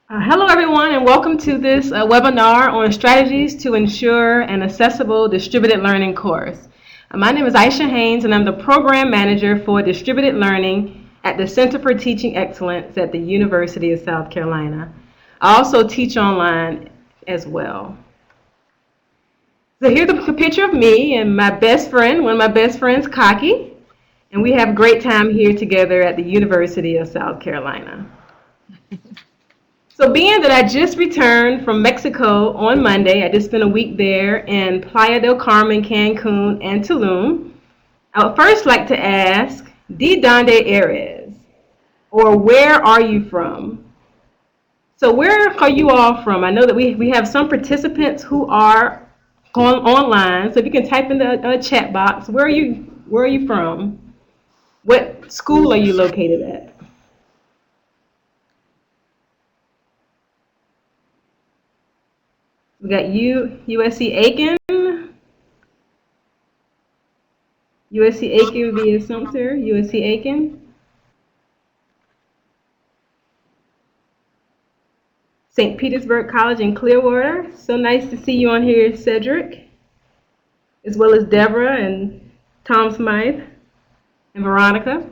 Hello, everyone, and welcome to this webinar on strategies to ensure an accessible distributed learning course. My name is Aisha Haynes, and I'm the Program Manager for Distributed Learning at the Center for Teaching Excellence at the University of South Carolina. I also teach online as well. So here's a picture of me and my best friend, one of my best friends, Kaki, and we have a great time here together at the University of South Carolina. So being that I just returned from Mexico on Monday, I just spent a week there in Playa del Carmen, Cancun, and Tulum, I would first like to ask, ¿De dónde eres? Or where are you from? So where are you all from? I know that we have some participants who are going online, so if you can type in the chat box, where are you from? What school are you located at? We got USC Aiken, USC Aiken via Sumter, USC Aiken. St. Petersburg College in Clearwater. So nice to see you on here, Cedric, as well as Deborah and Tom Smythe and Veronica.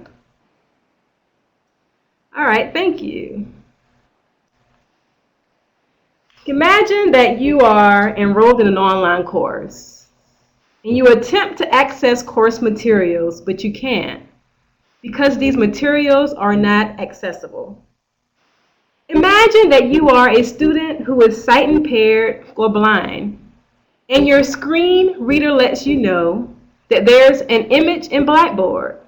All right, thank you. Imagine that you are enrolled in an online course and you attempt to access course materials, but you can't because these materials are not accessible. Imagine that you are a student who is sight impaired or blind, and your screen reader lets you know that there's an image in Blackboard,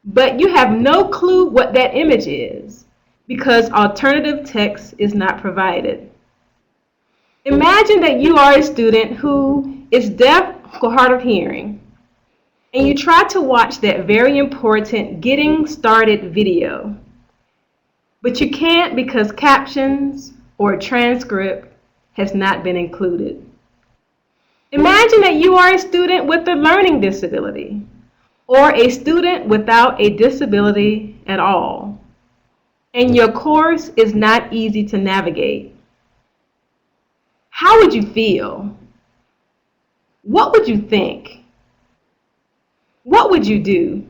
but you have no clue what that image is because alternative text is not provided. Imagine that you are a student who is deaf or hard of hearing, and you try to watch that very important Getting Started video, but you can't because captions or a transcript has not been included. Imagine that you are a student with a learning disability or a student without a disability at all, and your course is not easy to navigate. How would you feel? What would you think? What would you do?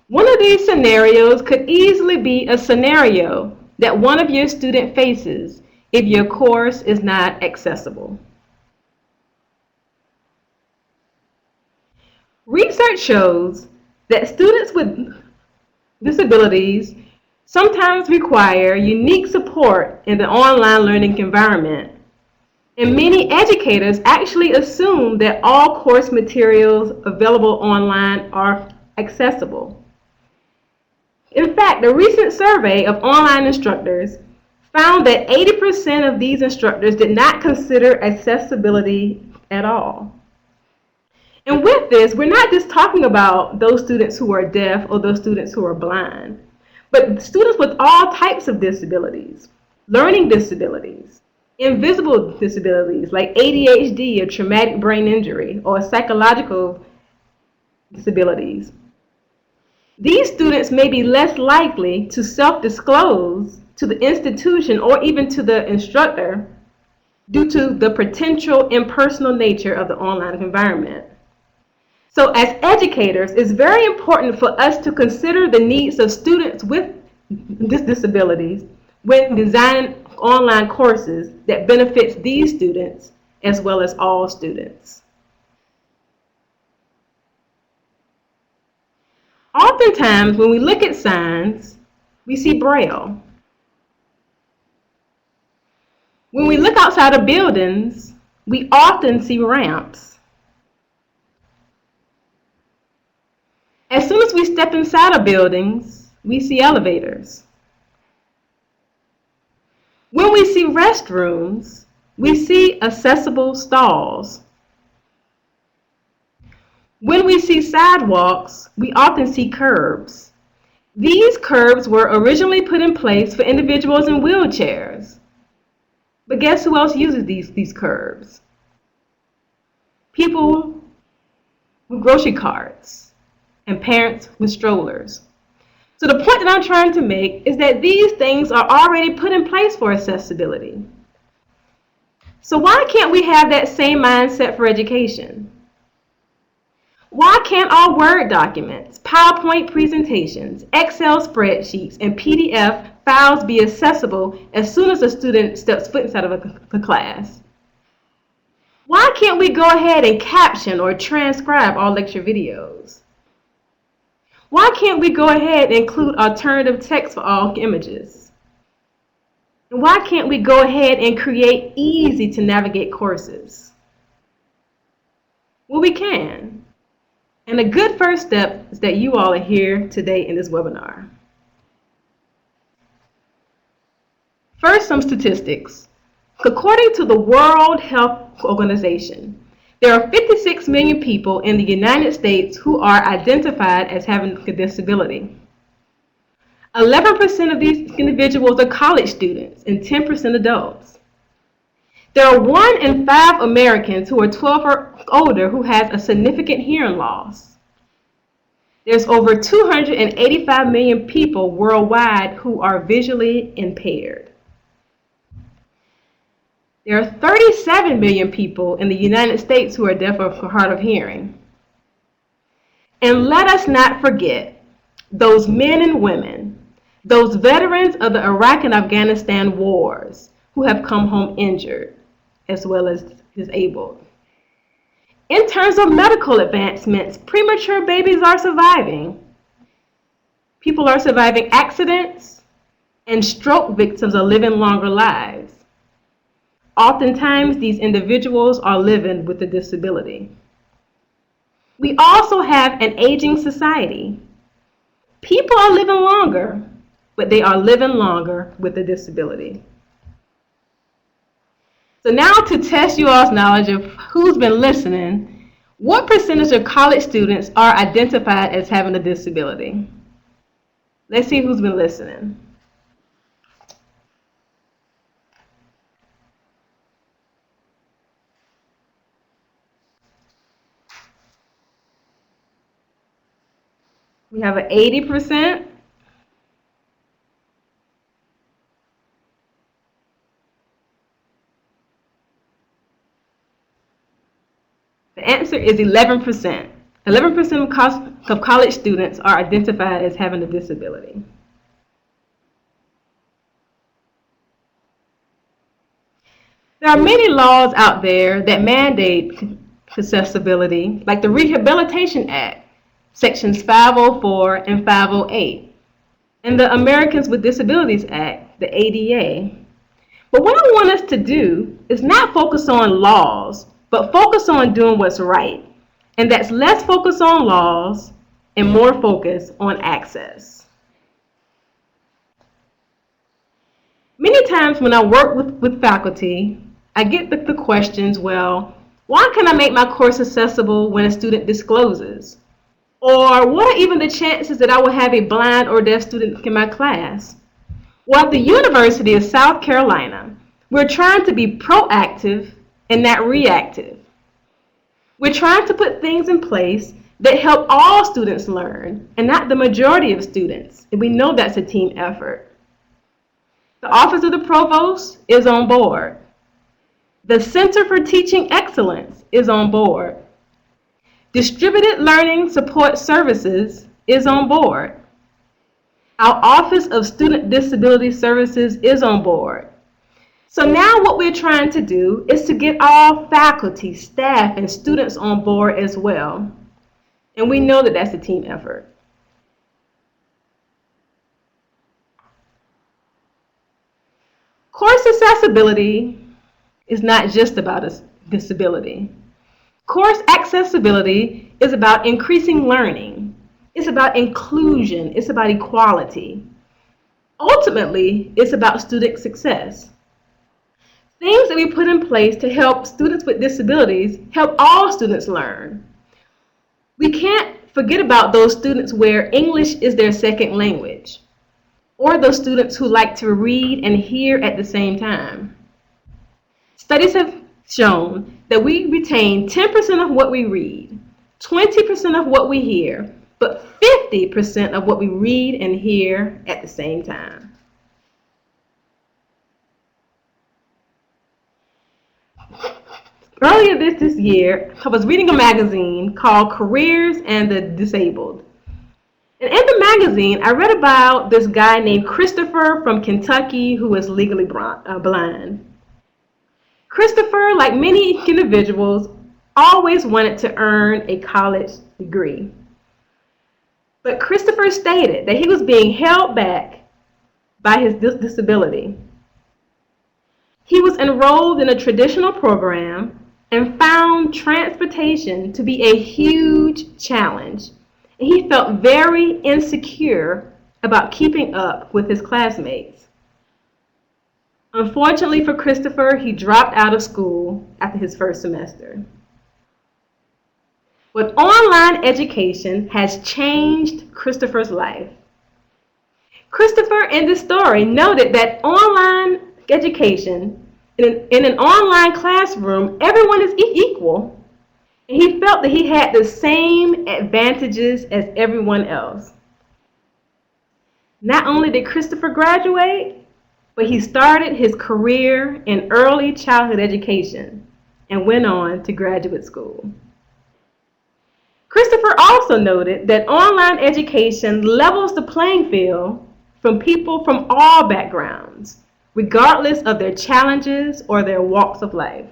One of these scenarios could easily be a scenario that one of your students faces if your course is not accessible. Research shows that students with disabilities sometimes require unique support in the online learning environment, and many educators actually assume that all course materials available online are accessible. In fact, a recent survey of online instructors found that 80% of these instructors did not consider accessibility at all. And with this, we're not just talking about those students who are deaf or those students who are blind, but students with all types of disabilities, learning disabilities, invisible disabilities like ADHD or traumatic brain injury or psychological disabilities. These students may be less likely to self-disclose to the institution or even to the instructor due to the potential impersonal nature of the online environment. So as educators, it's very important for us to consider the needs of students with disabilities when designing online courses that benefits these students as well as all students. Oftentimes, when we look at signs, we see Braille. When we look outside of buildings, we often see ramps. As soon as we step inside of buildings, we see elevators. When we see restrooms, we see accessible stalls. When we see sidewalks, we often see curbs. These curbs were originally put in place for individuals in wheelchairs. But guess who else uses these curbs? People with grocery carts and parents with strollers. So the point that I'm trying to make is that these things are already put in place for accessibility. So why can't we have that same mindset for education? Why can't all Word documents, PowerPoint presentations, Excel spreadsheets, and PDF files be accessible as soon as a student steps foot inside of the class? Why can't we go ahead and caption or transcribe all lecture videos? Why can't we go ahead and include alternative text for all images? And why can't we go ahead and create easy to navigate courses? Well, we can. And a good first step is that you all are here today in this webinar. First, some statistics. According to the World Health Organization, there are 56 million people in the United States who are identified as having a disability. 11% of these individuals are college students and 10% adults. There are 1 in 5 Americans who are 12 or older who has a significant hearing loss. There's over 285 million people worldwide who are visually impaired. There are 37 million people in the United States who are deaf or hard of hearing. And let us not forget those men and women, those veterans of the Iraq and Afghanistan wars who have come home injured as well as disabled. In terms of medical advancements, premature babies are surviving. People are surviving accidents, and stroke victims are living longer lives. Oftentimes, these individuals are living with a disability. We also have an aging society. People are living longer, but they are living longer with a disability. So now to test you all's knowledge of who's been listening, what percentage of college students are identified as having a disability? Let's see who's been listening. We have an 80%. The answer is 11%. 11% of college students are identified as having a disability. There are many laws out there that mandate accessibility, like the Rehabilitation Act, Sections 504 and 508, and the Americans with Disabilities Act, the ADA. But what I want us to do is not focus on laws, but focus on doing what's right. And that's less focus on laws and more focus on access. Many times when I work with faculty, I get the questions, well, why can I make my course accessible when a student discloses? Or what are even the chances that I will have a blind or deaf student in my class? Well, at the University of South Carolina, we're trying to be proactive and not reactive. We're trying to put things in place that help all students learn and not the majority of students. And we know that's a team effort. The Office of the Provost is on board. The Center for Teaching Excellence is on board. Distributed Learning Support Services is on board. Our Office of Student Disability Services is on board. So now what we're trying to do is to get all faculty, staff, and students on board as well. And we know that that's a team effort. Course accessibility is not just about a disability. Course accessibility is about increasing learning. It's about inclusion. It's about equality. Ultimately, it's about student success. Things that we put in place to help students with disabilities help all students learn. We can't forget about those students where English is their second language, or those students who like to read and hear at the same time. Studies have shown that we retain 10% of what we read, 20% of what we hear, but 50% of what we read and hear at the same time. Earlier this year, I was reading a magazine called Careers and the Disabled. And in the magazine, I read about this guy named Christopher from Kentucky who was legally blind. Christopher, like many individuals, always wanted to earn a college degree. But Christopher stated that he was being held back by his disability. He was enrolled in a traditional program and found transportation to be a huge challenge. And he felt very insecure about keeping up with his classmates. Unfortunately for Christopher, he dropped out of school after his first semester. But online education has changed Christopher's life. Christopher in this story noted that online education, in an online classroom, everyone is equal, and he felt that he had the same advantages as everyone else. Not only did Christopher graduate, but he started his career in early childhood education and went on to graduate school. Christopher also noted that online education levels the playing field from people from all backgrounds, regardless of their challenges or their walks of life.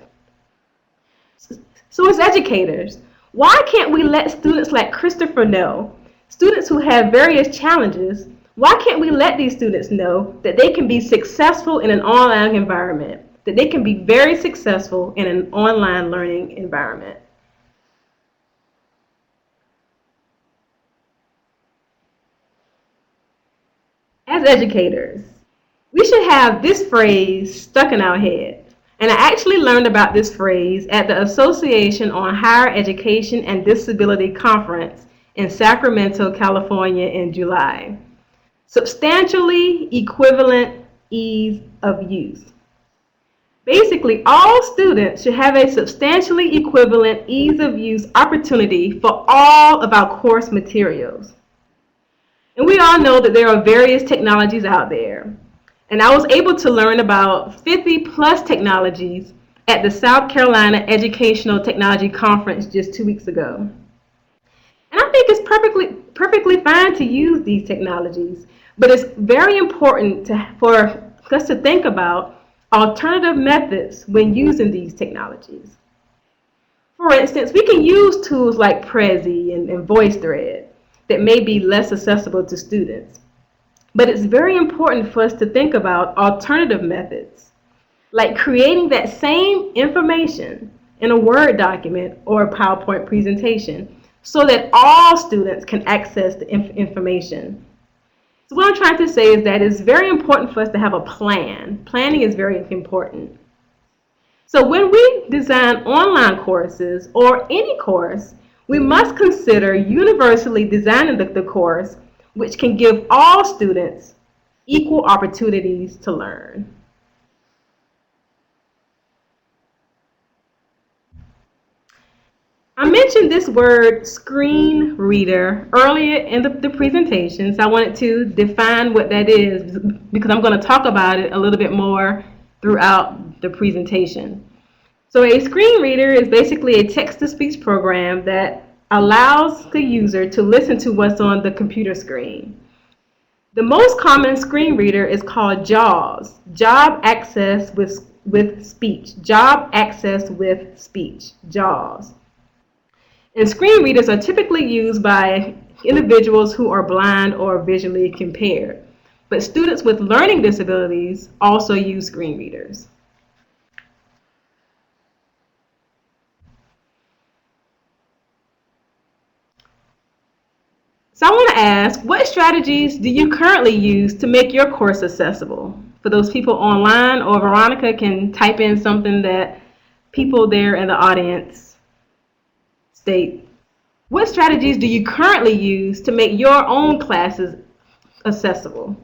So as educators, why can't we let students like Christopher know, students who have various challenges, why can't we let these students know that they can be successful in an online environment, that they can be very successful in an online learning environment? As educators, we should have this phrase stuck in our head. And I actually learned about this phrase at the Association on Higher Education and Disability Conference in Sacramento, California in July. Substantially equivalent ease of use. Basically, all students should have a substantially equivalent ease of use opportunity for all of our course materials. And we all know that there are various technologies out there. And I was able to learn about 50 plus technologies at the South Carolina Educational Technology Conference just 2 weeks ago. And I think it's perfectly fine to use these technologies, but it's very important for us to think about alternative methods when using these technologies. For instance, we can use tools like Prezi and VoiceThread that may be less accessible to students. But it's very important for us to think about alternative methods, like creating that same information in a Word document or a PowerPoint presentation so that all students can access the information. So what I'm trying to say is that it's very important for us to have a plan. Planning is very important. So when we design online courses or any course, we must consider universally designing the course which can give all students equal opportunities to learn. I mentioned this word screen reader earlier in the presentation, so I wanted to define what that is because I'm going to talk about it a little bit more throughout the presentation. So a screen reader is basically a text-to-speech program that allows the user to listen to what's on the computer screen. The most common screen reader is called JAWS, Job Access with Speech, Job Access with Speech, JAWS. And screen readers are typically used by individuals who are blind or visually impaired, but students with learning disabilities also use screen readers. So I want to ask, what strategies do you currently use to make your course accessible? For those people online, or Veronica can type in something that people there in the audience state. What strategies do you currently use to make your own classes accessible?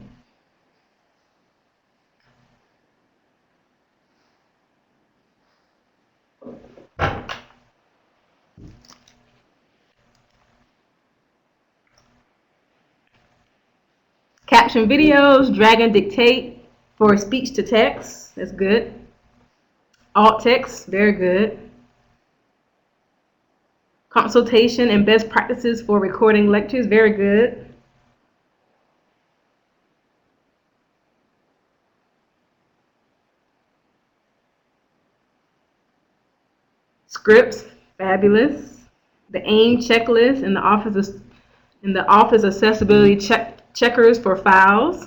Caption videos, drag and dictate for speech to text. That's good. Alt text, very good. Consultation and best practices for recording lectures, very good. Scripts, fabulous. The AIM checklist and the Office Accessibility checkers for files.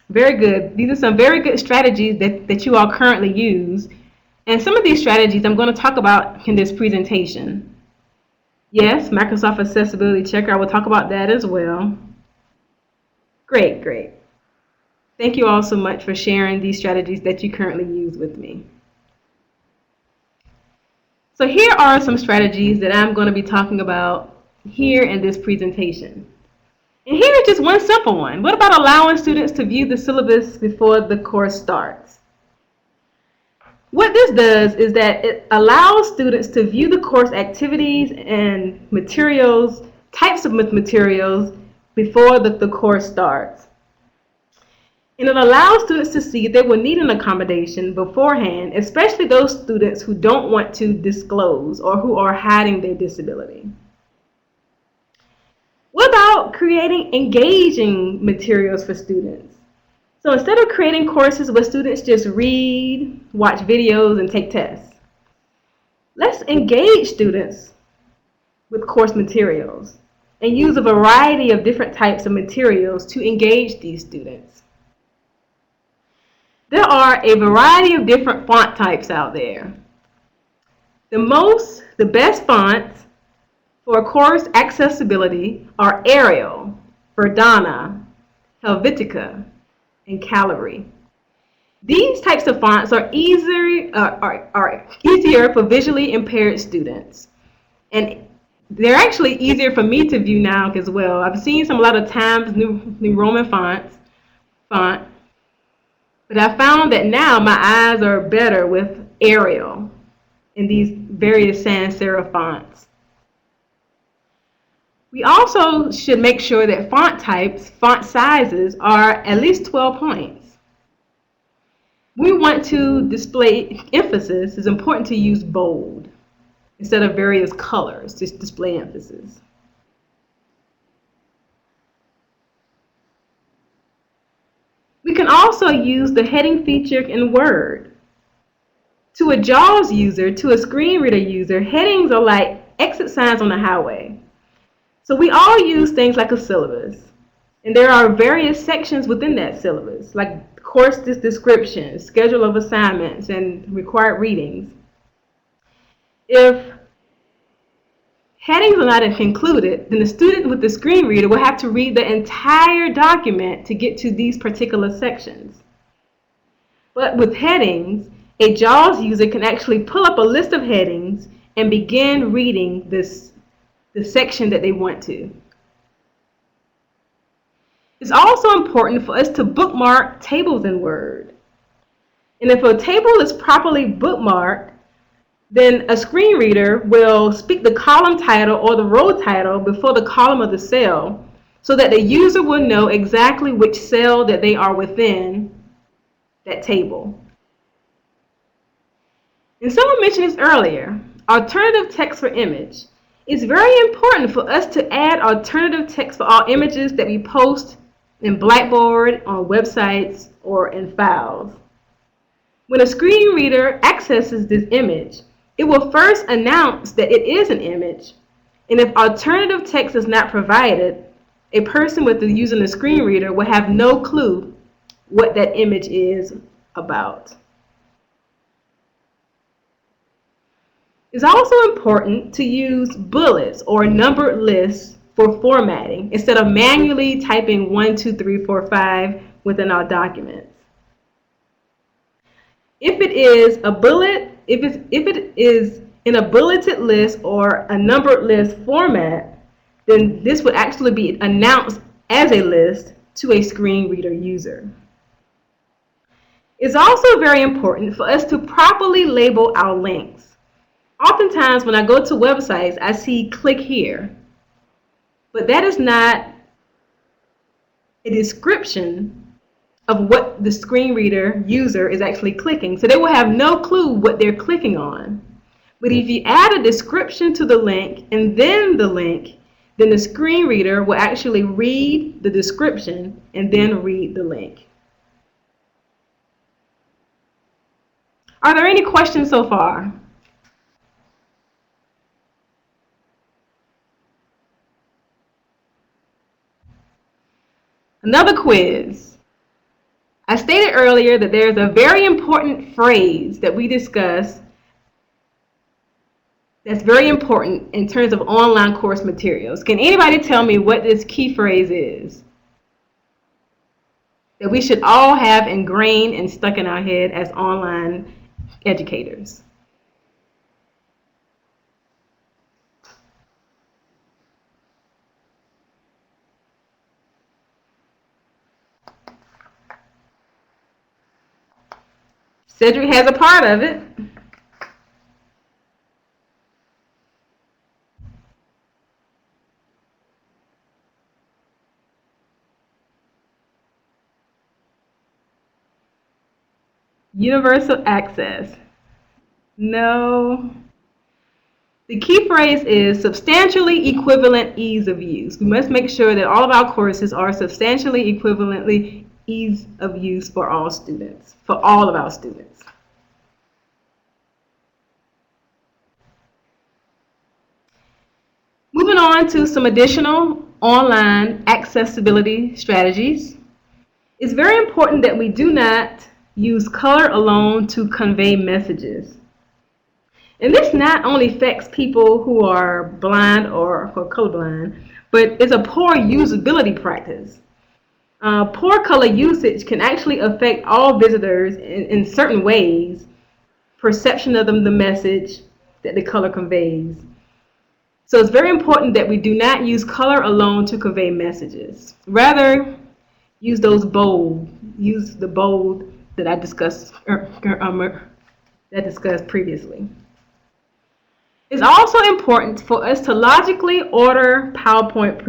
Very good. These are some very good strategies that you all currently use. And some of these strategies I'm going to talk about in this presentation. Yes, Microsoft Accessibility Checker, I will talk about that as well. Great, great. Thank you all so much for sharing these strategies that you currently use with me. So here are some strategies that I'm going to be talking about here in this presentation. And here is just one simple one. What about allowing students to view the syllabus before the course starts? What this does is that it allows students to view the course activities and materials, types of materials, before the course starts. And it allows students to see if they will need an accommodation beforehand, especially those students who don't want to disclose or who are hiding their disability. What about creating engaging materials for students? So instead of creating courses where students just read, watch videos, and take tests, let's engage students with course materials and use a variety of different types of materials to engage these students. There are a variety of different font types out there. The best fonts for course accessibility are Arial, Verdana, Helvetica, and Calibri. These types of fonts are easier for visually impaired students, and they're actually easier for me to view now as well. I've seen a lot of times New Roman font, but I found that now my eyes are better with Arial and these various sans serif fonts. We also should make sure that font sizes are at least 12 points. We want to display emphasis. It's important to use bold instead of various colors to display emphasis. We can also use the heading feature in Word. To a JAWS user, to a screen reader user, headings are like exit signs on the highway. So we all use things like a syllabus. And there are various sections within that syllabus, like course description, schedule of assignments, and required readings. If headings are not included, then the student with the screen reader will have to read the entire document to get to these particular sections. But with headings, a JAWS user can actually pull up a list of headings and begin reading the section that they want to. It's also important for us to bookmark tables in Word. And if a table is properly bookmarked, then a screen reader will speak the column title or the row title before the column of the cell so that the user will know exactly which cell that they are within that table. And someone mentioned this earlier, alternative text for image. It's very important for us to add alternative text for all images that we post in Blackboard, on websites, or in files. When a screen reader accesses this image, it will first announce that it is an image, and if alternative text is not provided, a person using a screen reader will have no clue what that image is about. It's also important to use bullets or numbered lists for formatting instead of manually typing 1, 2, 3, 4, 5 within our documents. If it is in a bulleted list or a numbered list format, then this would actually be announced as a list to a screen reader user. It's also very important for us to properly label our links. Oftentimes when I go to websites, I see click here, but that is not a description of what the screen reader user is actually clicking. So they will have no clue what they're clicking on. But if you add a description to the link and then the link, then the screen reader will actually read the description and then read the link. Are there any questions so far? Another quiz. I stated earlier that there's a very important phrase that we discuss that's very important in terms of online course materials. Can anybody tell me what this key phrase is that we should all have ingrained and stuck in our head as online educators? Cedric has a part of it. Universal access. No. The key phrase is substantially equivalent ease of use. We must make sure that all of our courses are substantially equivalently ease of use for all students, for all of our students. Moving on to some additional online accessibility strategies. It's very important that we do not use color alone to convey messages. And this not only affects people who are blind or colorblind, but it's a poor usability practice. Poor color usage can actually affect all visitors in certain ways, perception of the message that the color conveys. So it's very important that we do not use color alone to convey messages. Rather, use the bold that I discussed previously. It's also important for us to logically order PowerPoint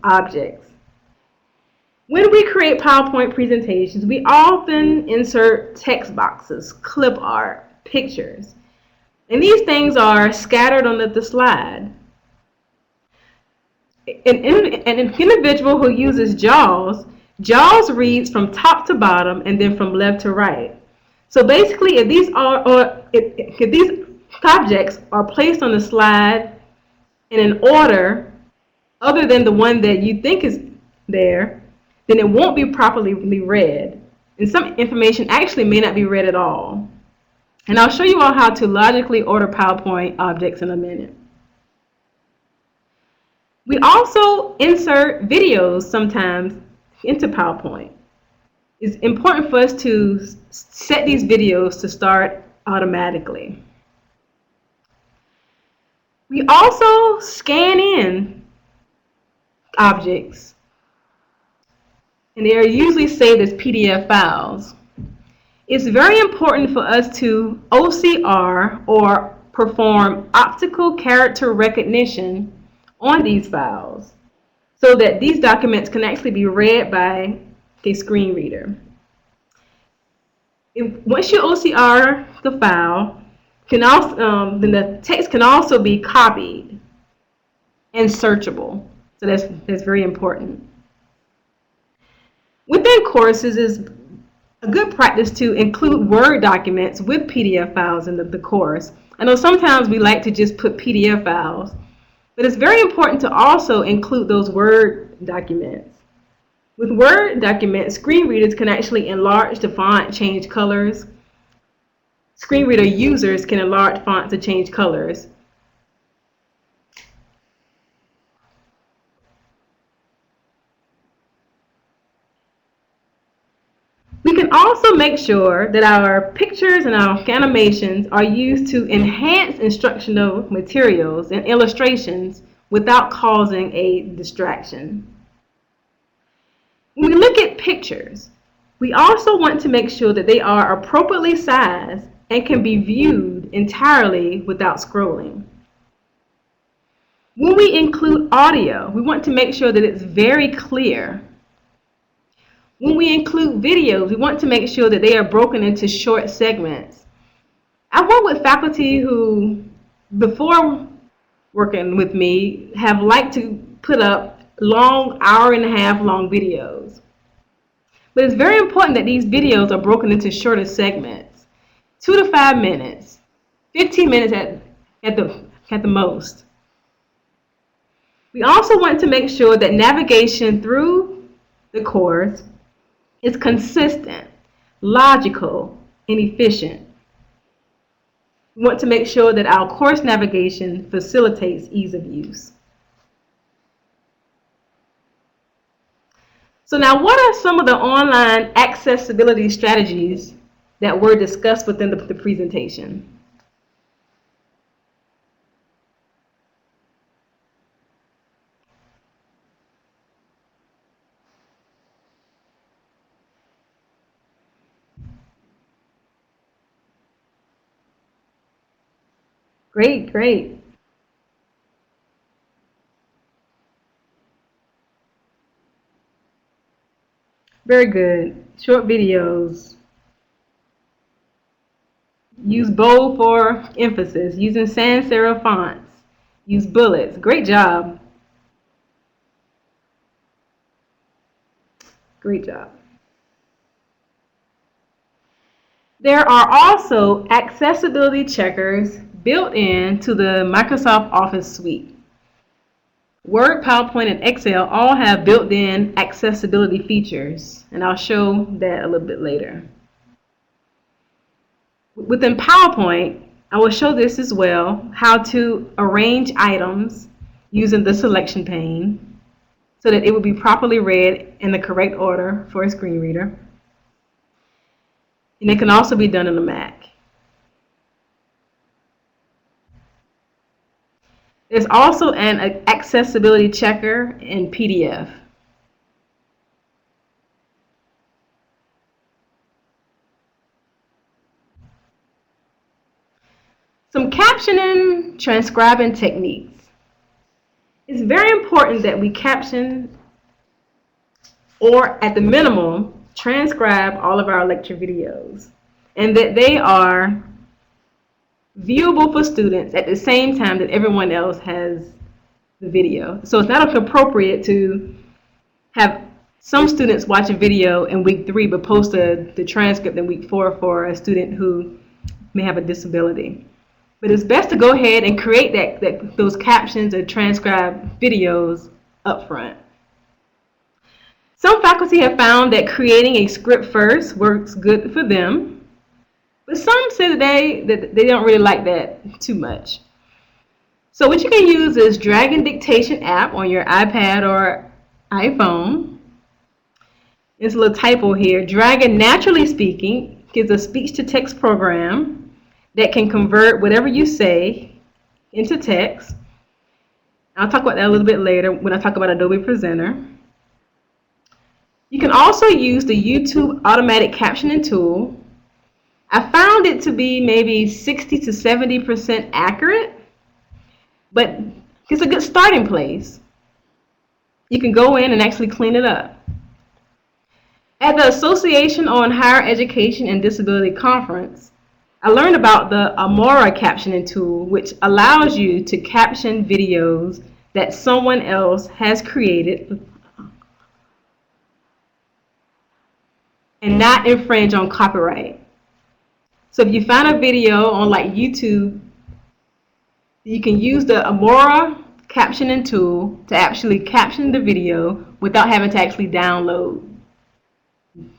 objects. When we create PowerPoint presentations, we often insert text boxes, clip art, pictures, and these things are scattered on the slide. An individual who uses JAWS reads from top to bottom and then from left to right. So basically, if these objects are placed on the slide in an order other than the one that you think is there, then it won't be properly read. And some information actually may not be read at all. And I'll show you all how to logically order PowerPoint objects in a minute. We also insert videos sometimes into PowerPoint. It's important for us to set these videos to start automatically. We also scan in objects, and they are usually saved as PDF files. It's very important for us to OCR, or perform optical character recognition, on these files so that these documents can actually be read by a screen reader. Once you OCR the file, then the text can also be copied and searchable. So that's very important. Within courses, is a good practice to include Word documents with PDF files in the course. I know sometimes we like to just put PDF files, but it's very important to also include those Word documents. With Word documents, screen readers can actually enlarge the font, change colors. Screen reader users can enlarge fonts to change colors. We can also make sure that our pictures and our animations are used to enhance instructional materials and illustrations without causing a distraction. When we look at pictures, We also want to make sure that they are appropriately sized and can be viewed entirely without scrolling. When we include audio, we want to make sure that it's very clear. When we include videos, we want to make sure that they are broken into short segments. I work with faculty who, before working with me, have liked to put up long, hour-and-a-half long videos. But it's very important that these videos are broken into shorter segments, 2 to 5 minutes, 15 minutes at the most. We also want to make sure that navigation through the course is consistent, logical, and efficient. We want to make sure that our course navigation facilitates ease of use. So now, what are some of the online accessibility strategies that were discussed within the presentation? Great, great. Very good. Short videos. Use bold for emphasis. Using sans serif fonts. Use bullets. Great job. Great job. There are also accessibility checkers built into the Microsoft Office suite. Word, PowerPoint, and Excel all have built-in accessibility features, and I'll show that a little bit later. Within PowerPoint, I will show this as well, how to arrange items using the selection pane so that it will be properly read in the correct order for a screen reader. And it can also be done on a Mac. There's also an accessibility checker in PDF. Some captioning, transcribing techniques. It's very important that we caption, or at the minimum, transcribe all of our lecture videos, and that they are viewable for students at the same time that everyone else has the video. So it's not appropriate to have some students watch a video in week 3 but post the transcript in week 4 for a student who may have a disability. But it's best to go ahead and create those captions and transcribe videos up front. Some faculty have found that creating a script first works good for them, but some say that they don't really like that too much. So what you can use is Dragon Dictation app on your iPad or iPhone. There's a little typo here. Dragon, naturally speaking, is a speech-to-text program that can convert whatever you say into text. I'll talk about that a little bit later when I talk about Adobe Presenter. You can also use the YouTube automatic captioning tool. I found it to be maybe 60 to 70% accurate, but it's a good starting place. You can go in and actually clean it up. At the Association on Higher Education and Disability Conference, I learned about the Amora captioning tool, which allows you to caption videos that someone else has created and not infringe on copyright. So if you find a video on like YouTube, you can use the Amora captioning tool to actually caption the video without having to actually download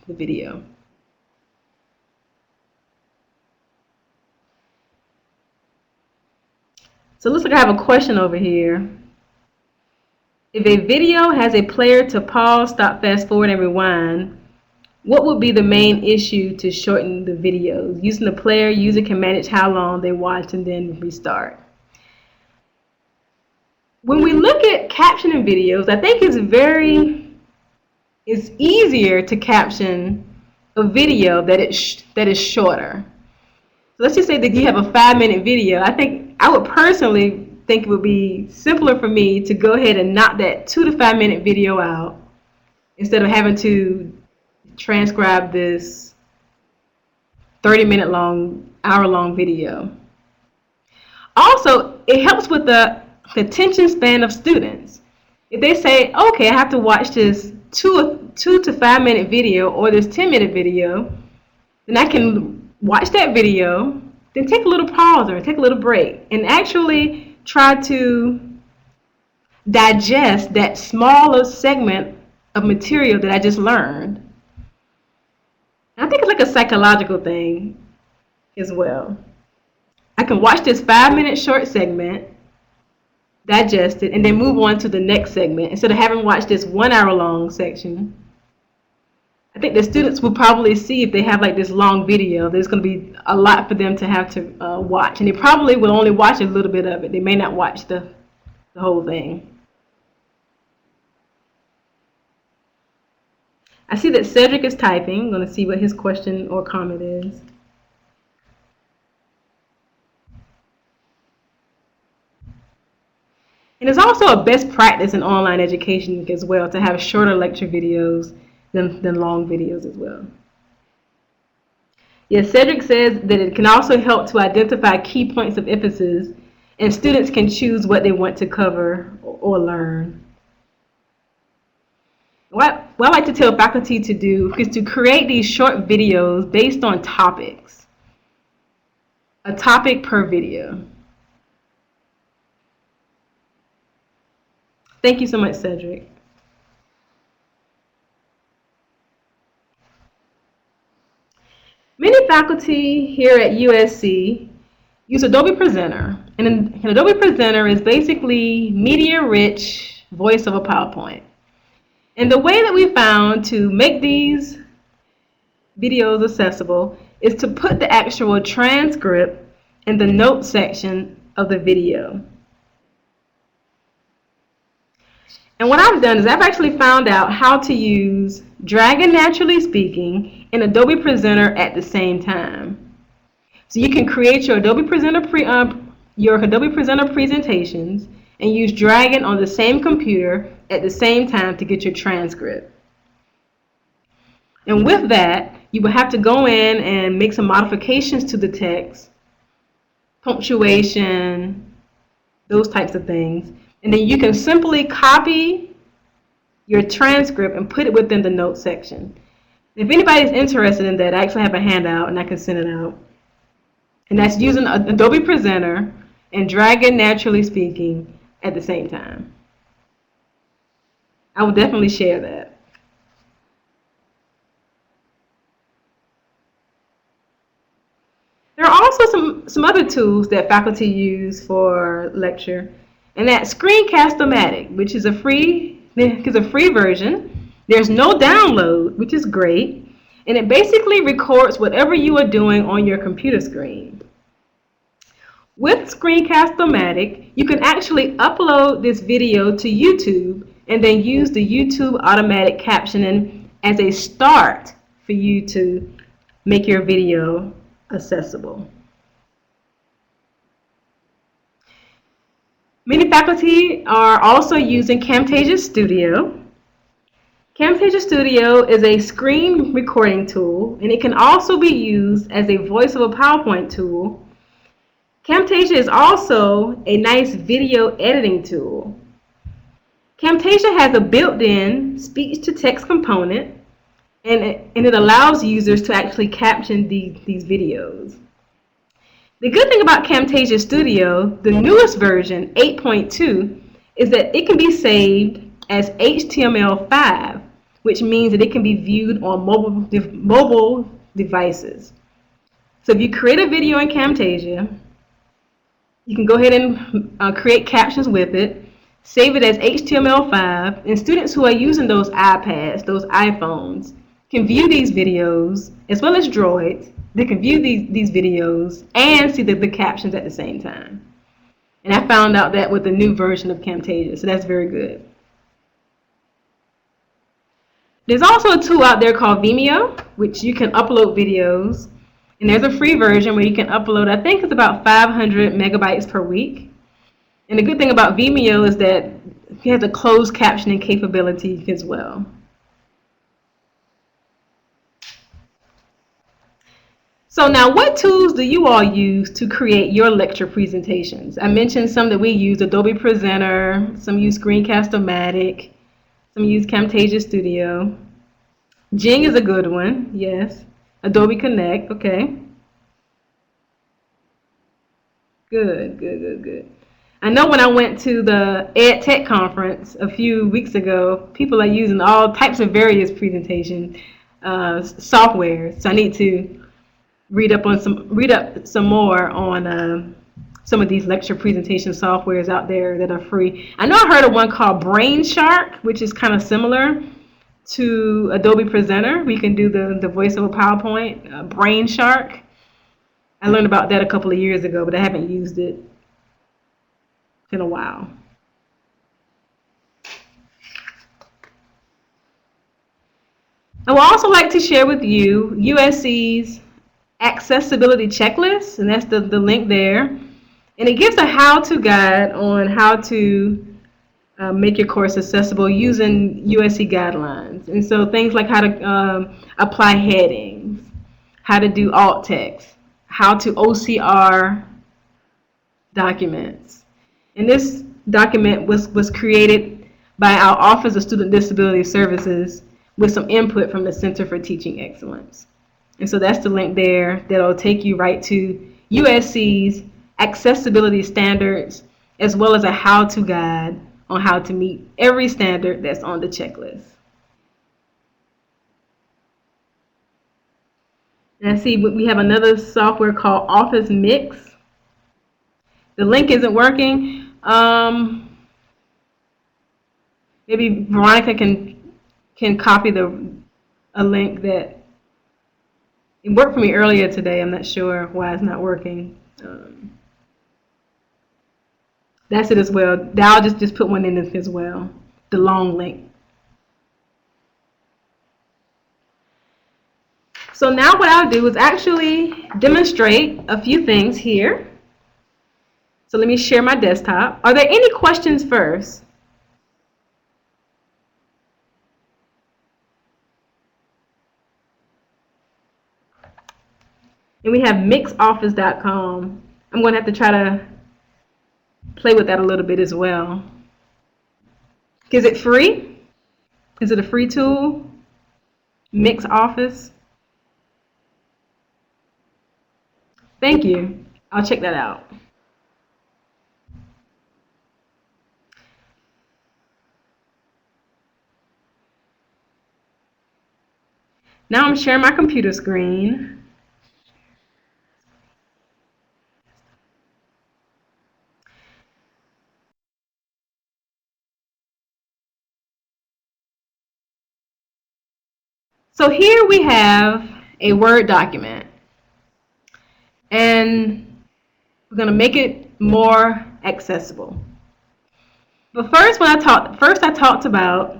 the video. So it looks like I have a question over here. If a video has a player to pause, stop, fast forward, and rewind, what would be the main issue to shorten the videos? Using the player, user can manage how long they watch and then restart. When we look at captioning videos, I think it's easier to caption a video that is shorter. So let's just say that you have a 5-minute video. I would personally think it would be simpler for me to go ahead and knock that 2 to 5 minute video out instead of having to transcribe this 30-minute long, hour-long video. Also, it helps with the attention span of students. If they say, okay, I have to watch this 2 to 5 minute video or this 10-minute video, then I can watch that video, then take a little pause or take a little break and actually try to digest that smaller segment of material that I just learned. I think it's like a psychological thing as well. I can watch this 5-minute short segment, digest it, and then move on to the next segment instead of having watched this 1 hour long section. I think the students will probably see if they have like this long video, there's going to be a lot for them to have to watch, and they probably will only watch a little bit of it. They may not watch the whole thing. I see that Cedric is typing. I'm going to see what his question or comment is. And it's also a best practice in online education as well to have shorter lecture videos than long videos as well. Yes, Cedric says that it can also help to identify key points of emphasis, and students can choose what they want to cover or learn. What I like to tell faculty to do is to create these short videos based on topics. A topic per video. Thank you so much, Cedric. Many faculty here at USC use Adobe Presenter. And Adobe Presenter is basically media-rich voice over PowerPoint. And the way that we found to make these videos accessible is to put the actual transcript in the notes section of the video. And what I've done is I've actually found out how to use Drag and Naturally Speaking and Adobe Presenter at the same time. So you can create your Adobe Presenter presentations and use Dragon on the same computer at the same time to get your transcript. And with that, you will have to go in and make some modifications to the text, punctuation, those types of things. And then you can simply copy your transcript and put it within the notes section. If anybody's interested in that, I actually have a handout and I can send it out. And that's using Adobe Presenter and Dragon Naturally Speaking at the same time. I will definitely share that. There are also some other tools that faculty use for lecture, and that's Screencast-O-Matic, which is a free version. There's no download, which is great, and it basically records whatever you are doing on your computer screen. With Screencast-O-Matic, you can actually upload this video to YouTube and then use the YouTube automatic captioning as a start for you to make your video accessible. Many faculty are also using Camtasia Studio. Camtasia Studio is a screen recording tool, and it can also be used as a voice over PowerPoint tool. Camtasia is also a nice video editing tool. Camtasia has a built-in speech-to-text component, and it allows users to actually caption these videos. The good thing about Camtasia Studio, the newest version, 8.2, is that it can be saved as HTML5, which means that it can be viewed on mobile devices. So if you create a video in Camtasia, you can go ahead and create captions with it, save it as HTML5, and students who are using those iPads, those iPhones, can view these videos, as well as Droids. They can view these videos and see the captions at the same time. And I found out that with the new version of Camtasia, so that's very good. There's also a tool out there called Vimeo, which you can upload videos. And there's a free version where you can upload, I think it's about 500 megabytes per week. And the good thing about Vimeo is that it has a closed captioning capability as well. So now, what tools do you all use to create your lecture presentations? I mentioned some that we use: Adobe Presenter, some use Screencast-O-Matic, some use Camtasia Studio. Jing is a good one, yes. Adobe Connect, okay. Good, good, good, good. I know when I went to the Ed Tech conference a few weeks ago, people are using all types of various presentation software. So I need to read up some more on some of these lecture presentation softwares out there that are free. I know I heard of one called BrainShark, which is kind of similar to Adobe Presenter. We can do the voice over PowerPoint. BrainShark. I learned about that a couple of years ago, but I haven't used it in a while. I would also like to share with you USC's Accessibility Checklist, and that's the link there. And it gives a how-to guide on how to make your course accessible using USC guidelines. And so things like how to apply headings, how to do alt text, how to OCR documents. And this document was created by our Office of Student Disability Services with some input from the Center for Teaching Excellence. And so that's the link there that'll take you right to USC's accessibility standards, as well as a how-to guide on how to meet every standard that's on the checklist. And I see we have another software called Office Mix. The link isn't working. Maybe Veronica can copy a link that it worked for me earlier today. I'm not sure why it's not working. That's it as well. I'll just put one in as well, the long link. So now what I'll do is actually demonstrate a few things here. So let me share my desktop. Are there any questions first? And we have mixoffice.com. I'm going to have to try to play with that a little bit as well. Is it free? Is it a free tool? MixOffice? Thank you. I'll check that out. Now I'm sharing my computer screen. So here we have a Word document, and we're going to make it more accessible. But first, I talked about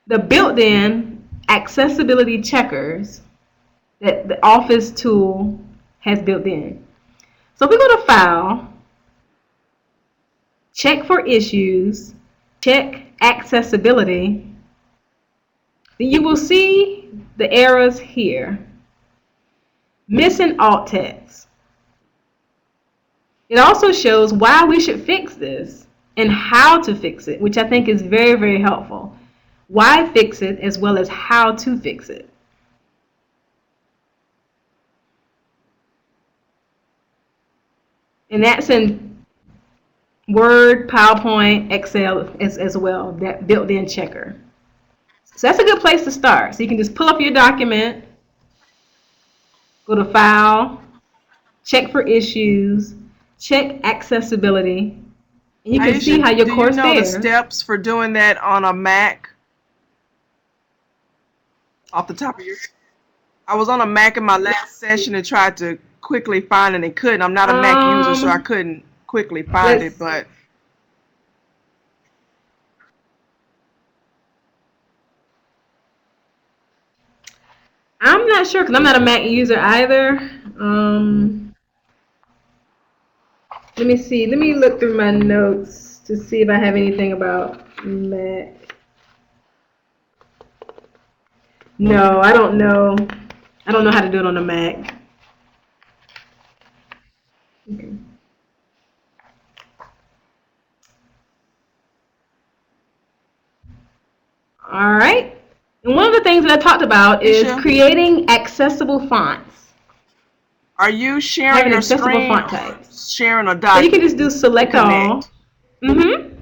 the built-in accessibility checkers that the Office tool has built in. So we go to File, Check for Issues, Check Accessibility. Then you will see the errors here. Missing alt text. It also shows why we should fix this and how to fix it, which I think is very, very helpful. Why fix it as well as how to fix it. And that's in Word, PowerPoint, Excel as well, that built-in checker. So that's a good place to start. So you can just pull up your document, go to File, check for issues, check accessibility, and you can Aisha, see how your course fares. Do you know fares. the steps for doing that on a Mac? Off the top of your head? I was on a Mac in my last session and tried to quickly find it and couldn't. I'm not a Mac user, so I couldn't quickly find it, but I'm not sure because I'm not a Mac user either. Let me see. Let me look through my notes to see if I have anything about Mac. No, I don't know. I don't know how to do it on a Mac. Okay. All right. And one of the things that I talked about is Aisha, creating accessible fonts. are you sharing Having your accessible screen font or types. sharing a So you can document just do to select all. connect? Mm-hmm.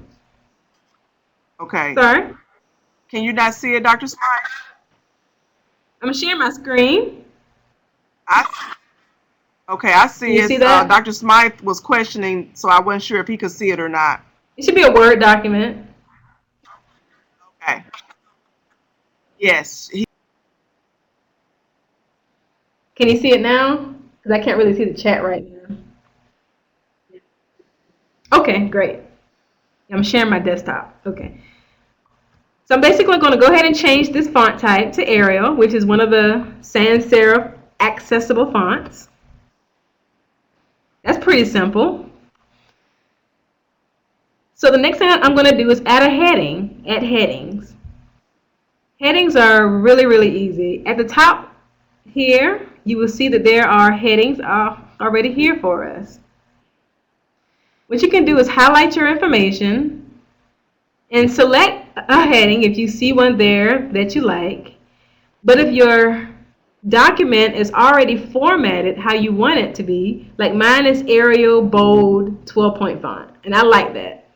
Okay. Sorry. Can you not see it, Dr. Smart? I'm sharing my screen. I Okay, I Can see you it. see that? Dr. Smythe was questioning, so I wasn't sure if he could see it or not. It should be a Word document. Okay. Yes. Can you see it now? Because I can't really see the chat right now. Okay, great. I'm sharing my desktop. Okay. So I'm basically going to go ahead and change this font type to Arial, which is one of the sans serif accessible fonts. That's pretty simple. So the next thing I'm going to do is add a heading, add headings. Headings are really, really easy. At the top here, you will see that there are headings already here for us. What you can do is highlight your information and select a heading if you see one there that you like. But if your document is already formatted how you want it to be, like mine is Arial bold 12-point font, and I like that.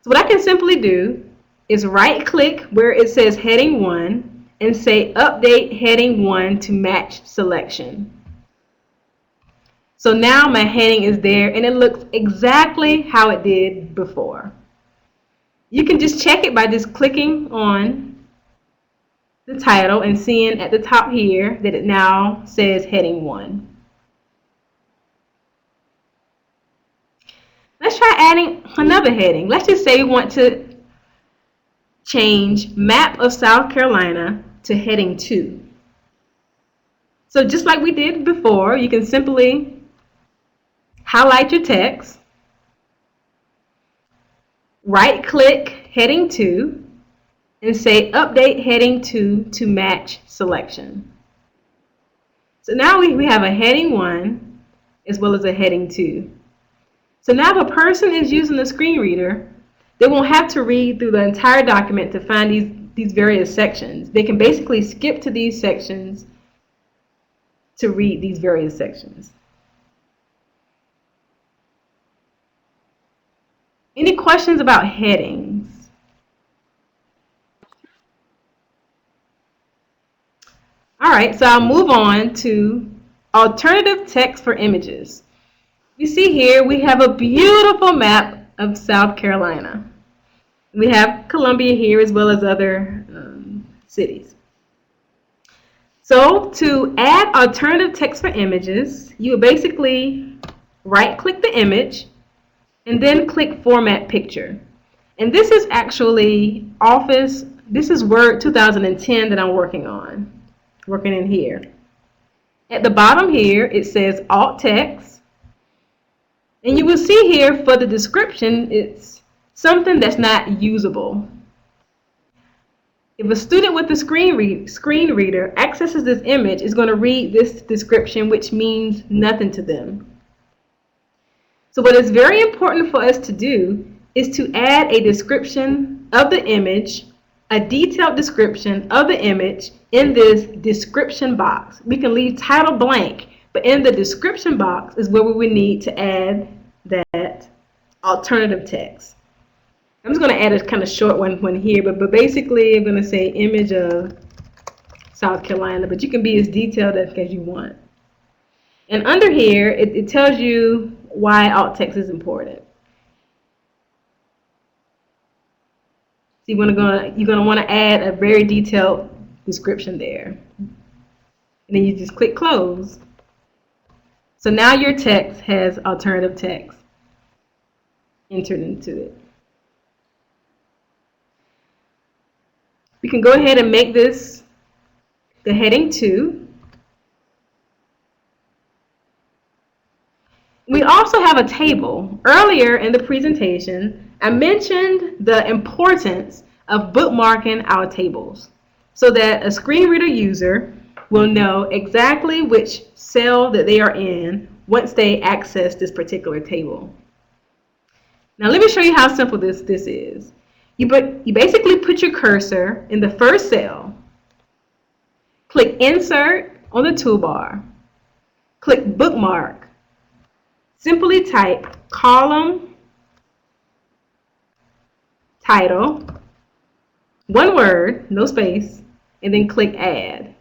So what I can simply do is right click where it says heading 1 and say update heading 1 to match selection. So now my heading is there and it looks exactly how it did before. You can just check it by just clicking on the title and seeing at the top here that it now says heading 1. Let's try adding another heading. Let's just say we want to change map of South Carolina to heading 2. So just like we did before, you can simply highlight your text, right click heading 2, and say update heading 2 to match selection. So now we have a heading 1 as well as a heading 2. So now if a person is using the screen reader, they won't have to read through the entire document to find these various sections. They can basically skip to these sections to read these various sections. Any questions about headings? All right, so I'll move on to alternative text for images. You see here we have a beautiful map of South Carolina. We have Columbia here as well as other cities. So to add alternative text for images, you basically right-click the image and then click Format Picture. And this is actually Office, this is Word 2010 that I'm working in here. At the bottom here, it says Alt Text. And you will see here for the description, it's something that's not usable. If a student with a screen reader accesses this image, it's going to read this description, which means nothing to them. So what is very important for us to do is to add a description of the image, a detailed description of the image in this description box. We can leave title blank, but in the description box is where we would need to add that alternative text. I'm just going to add a kind of short one here, but basically I'm going to say image of South Carolina, but you can be as detailed as you want. And under here, it tells you why alt text is important. So you're gonna want to add a very detailed description there. And then you just click close. So now your text has alternative text entered into it. We can go ahead and make this the heading 2. We also have a table. Earlier in the presentation, I mentioned the importance of bookmarking our tables so that a screen reader user will know exactly which cell that they are in once they access this particular table. Now let me show you how simple this is. You basically put your cursor in the first cell, click Insert on the toolbar, click Bookmark, simply type column, title, one word, no space, and then click Add.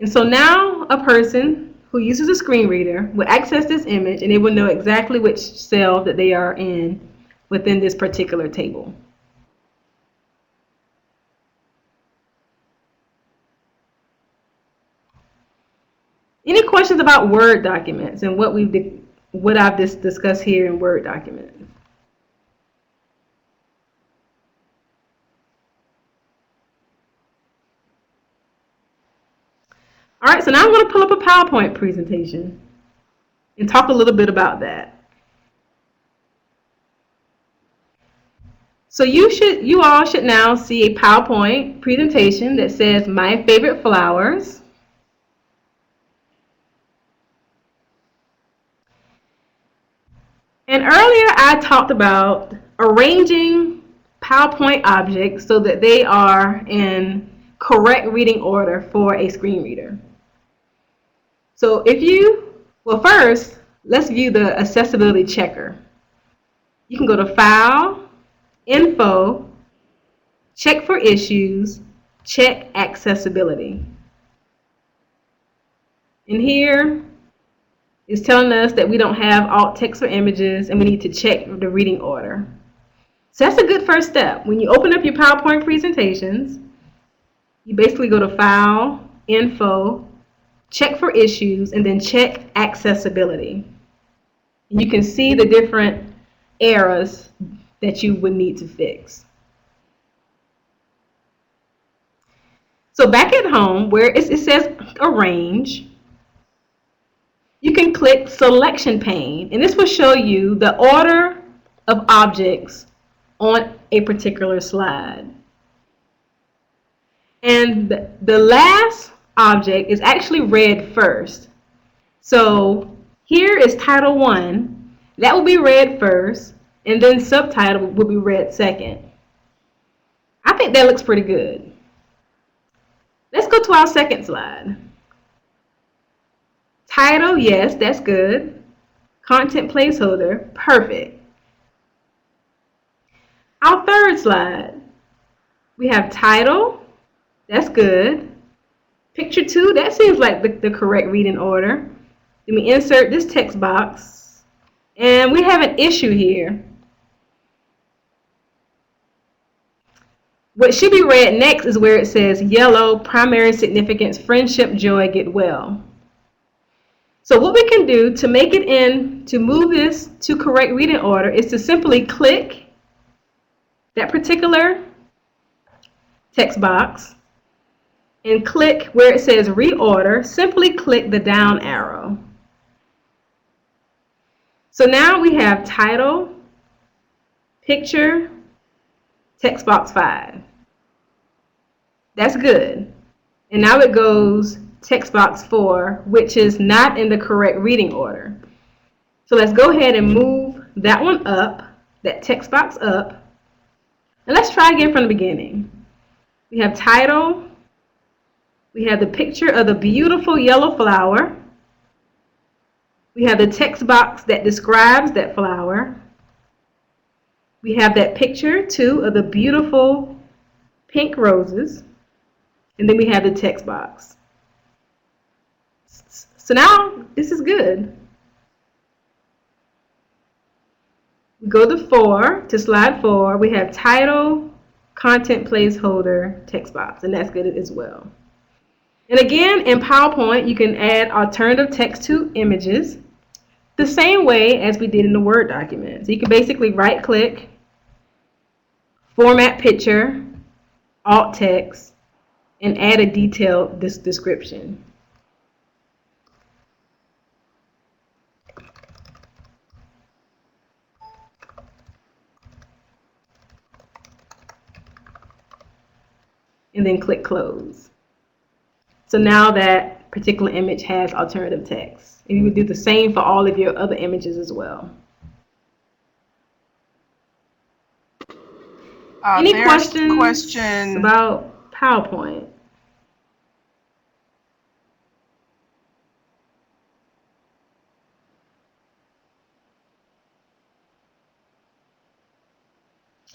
And so now a person who uses a screen reader will access this image and they will know exactly which cell that they are in within this particular table. Any questions about Word documents and what I've discussed here in Word documents? All right, so now I'm going to pull up a PowerPoint presentation and talk a little bit about that. So you all should now see a PowerPoint presentation that says My Favorite Flowers. And earlier I talked about arranging PowerPoint objects so that they are in correct reading order for a screen reader. So well first, let's view the accessibility checker. You can go to File, Info, Check for Issues, Check Accessibility. And here it's telling us that we don't have alt text or images and we need to check the reading order. So that's a good first step. When you open up your PowerPoint presentations, you basically go to File, Info, Check for Issues, and then Check Accessibility. And you can see the different errors that you would need to fix. So back at home, where it says Arrange, you can click Selection Pane, and this will show you the order of objects on a particular slide. And the last object is actually read first. So here is Title 1. That will be read first, and then Subtitle will be read second. I think that looks pretty good. Let's go to our second slide. Title, yes, that's good. Content placeholder, perfect. Our third slide, we have title, that's good. Picture 2, that seems like the correct reading order. Then we insert this text box, and we have an issue here. What should be read next is where it says yellow, primary significance, friendship, joy, get well. So what we can do to make it to move this to correct reading order is to simply click that particular text box and click where it says reorder, simply click the down arrow. So now we have title, picture, text box 5. That's good. And now it goes text box 4, which is not in the correct reading order. So let's go ahead and move that one up, that text box up. And let's try again from the beginning. We have title. We have the picture of the beautiful yellow flower. We have the text box that describes that flower. We have that picture, too, of the beautiful pink roses. And then we have the text box. So now this is good. We go to slide 4. We have title, content placeholder, text box, and that's good as well. And again, in PowerPoint, you can add alternative text to images the same way as we did in the Word document. So you can basically right-click, format picture, alt text, and add a detailed description. and then click close. So now that particular image has alternative text. And you would do the same for all of your other images as well. Any questions about PowerPoint?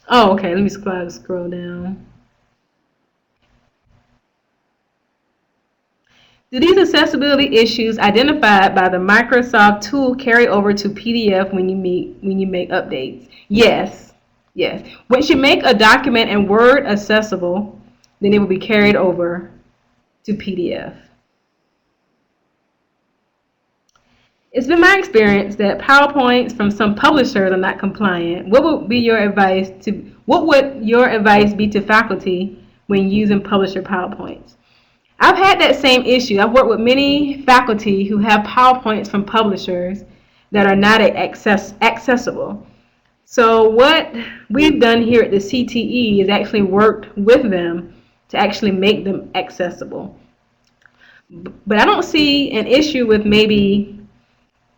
Oh, okay. Let me scroll down. Do these accessibility issues identified by the Microsoft tool carry over to PDF when you make updates? Yes. Yes. Once you make a document in Word accessible, then it will be carried over to PDF. It's been my experience that PowerPoints from some publishers are not compliant. What would your advice be to faculty when using publisher PowerPoints? I've had that same issue. I've worked with many faculty who have PowerPoints from publishers that are not accessible. So what we've done here at the CTE is actually worked with them to actually make them accessible. But I don't see an issue with maybe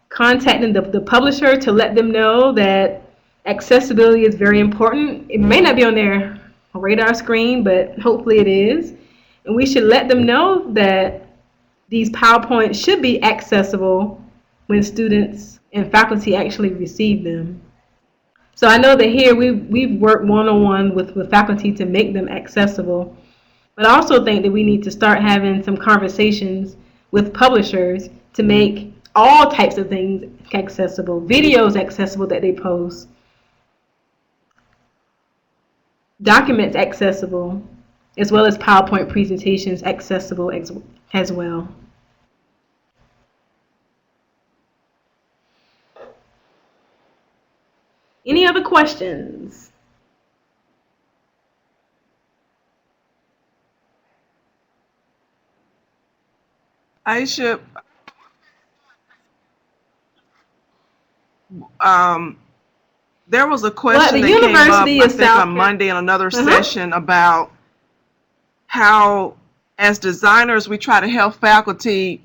contacting the publisher to let them know that accessibility is very important. It may not be on their radar screen, but hopefully it is. And we should let them know that these PowerPoints should be accessible when students and faculty actually receive them. So I know that here we've worked one-on-one with faculty to make them accessible. But I also think that we need to start having some conversations with publishers to make all types of things accessible, videos accessible that they post, documents accessible, as well as PowerPoint presentations accessible as well. Any other questions? Aisha, there was a question that came up, I think, on Monday in another session about how, as designers, we try to help faculty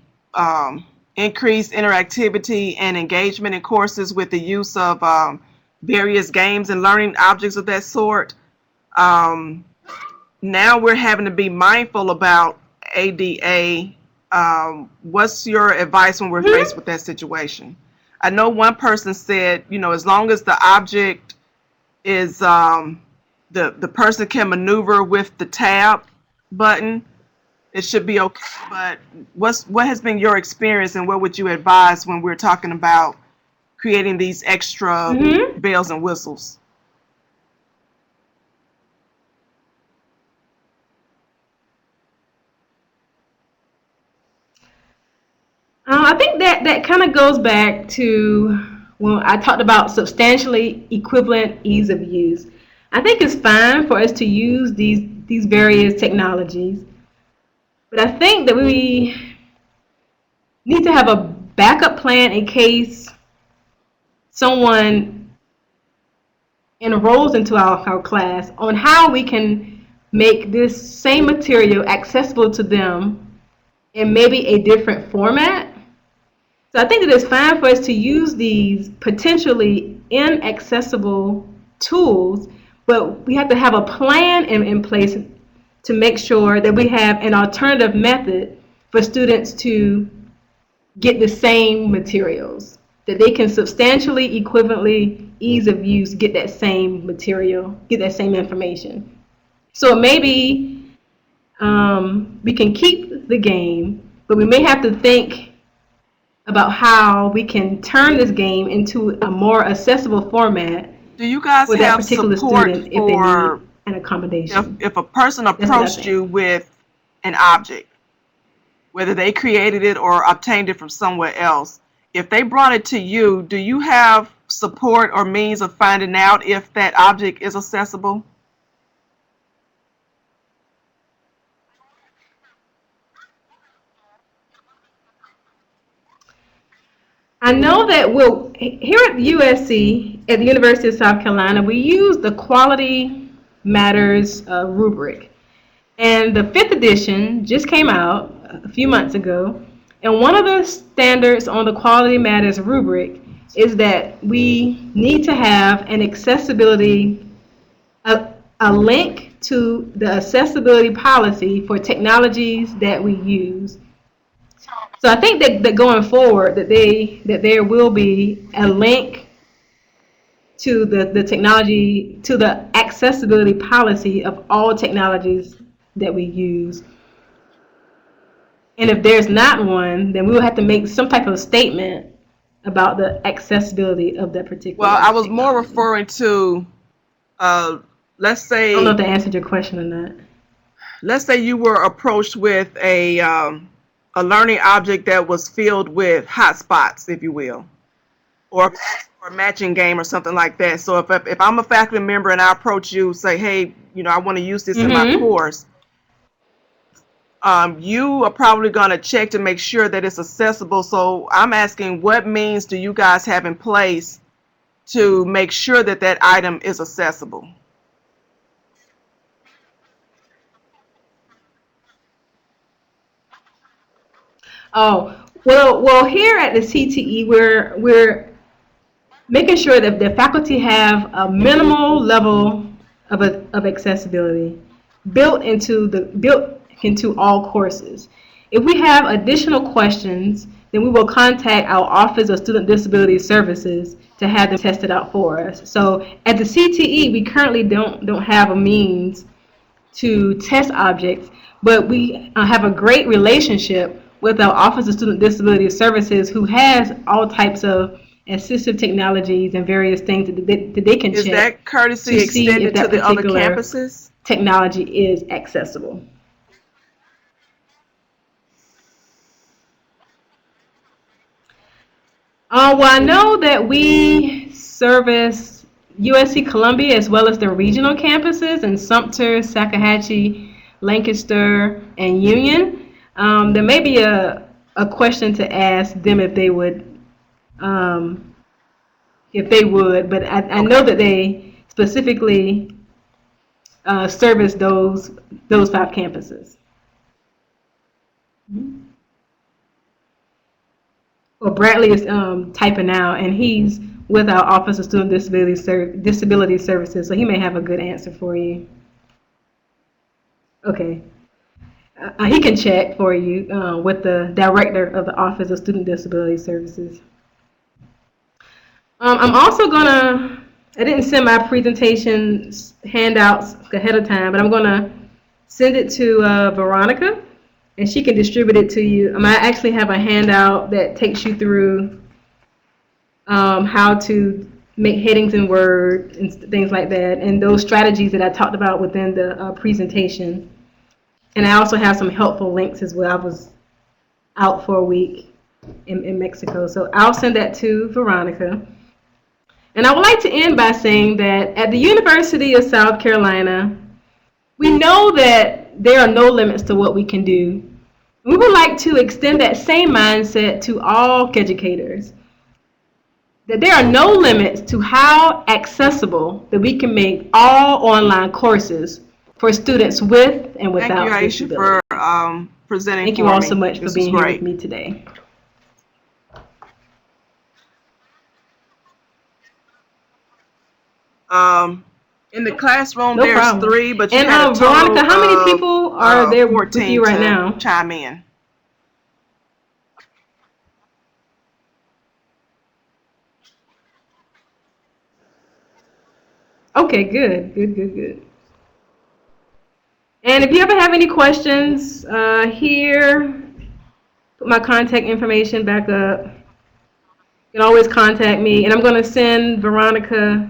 increase interactivity and engagement in courses with the use of various games and learning objects of that sort. Now we're having to be mindful about ADA. What's your advice when we're faced with that situation? I know one person said, as long as the object is the person can maneuver with the tab button, it should be okay. But what has been your experience, and what would you advise when we're talking about creating these extra bells and whistles? I think that kind of goes back to when I talked about substantially equivalent ease of use. I think it's fine for us to use these various technologies, but I think that we need to have a backup plan in case someone enrolls into our class on how we can make this same material accessible to them in maybe a different format. So I think that it's fine for us to use these potentially inaccessible tools, but we have to have a plan in place to make sure that we have an alternative method for students to get the same materials, that they can substantially equivalently ease of use get that same material, get that same information. So maybe we can keep the game, but we may have to think about how we can turn this game into a more accessible format. Do you guys for that have particular support student if they need an accommodation? If a person approached you with an object, whether they created it or obtained it from somewhere else, if they brought it to you, do you have support or means of finding out if that object is accessible? I know that here at USC, at the University of South Carolina, we use the Quality Matters rubric. And the fifth edition just came out a few months ago. And one of the standards on the Quality Matters rubric is that we need to have an accessibility, a link to the accessibility policy for technologies that we use. So I think that going forward, that there will be a link to the technology, to the accessibility policy of all technologies that we use. And if there's not one, then we will have to make some type of statement about the accessibility of that particular Well, I was more technology. referring to, let's I don't know say, if that answered your question or not. let's say you were approached with a learning object that was filled with hotspots, if you will, or a matching game or something like that. So if I'm a faculty member and I approach you, say, hey, I want to use this in my course, you are probably going to check to make sure that it's accessible. So I'm asking, what means do you guys have in place to make sure that that item is accessible? Oh, well, here at the CTE, we're making sure that the faculty have a minimal level of accessibility built into all courses. If we have additional questions, then we will contact our Office of Student Disability Services to have them tested out for us. So at the CTE, we currently don't have a means to test objects, but we have a great relationship with our Office of Student Disability Services, who has all types of assistive technologies and various things that they can Is check that courtesy to see if extended to that the other particular campuses? technology is accessible. Well, I know that we service USC Columbia as well as the regional campuses in Sumter, Salkehatchie, Lancaster, and Union. There may be a question to ask them um, if they would, but I know that they specifically service those five campuses. Well, Bradley is typing out, and he's with our Office of Student Disability Services, so he may have a good answer for you. Okay. He can check for you with the director of the Office of Student Disability Services. I'm also gonna, I didn't send my presentation handouts ahead of time, but I'm gonna send it to Veronica, and she can distribute it to you. I actually have a handout that takes you through how to make headings in Word and things like that, and those strategies that I talked about within the presentation. And I also have some helpful links as well. I was out for a week in Mexico, so I'll send that to Veronica. And I would like to end by saying that at the University of South Carolina, we know that there are no limits to what we can do. We would like to extend that same mindset to all educators, that there are no limits to how accessible that we can make all online courses for students with and without Thank you, Aisha, disabilities. for presenting Thank for you all me. so much for This was being here with great. me today. In the classroom, No there's problem. 3, but you And had a total Veronica, how many of people are there with 14 you right to now? chime in. Okay, good, good, good, good. And if you ever have any questions, here, put my contact information back up. You can always contact me, and I'm going to send Veronica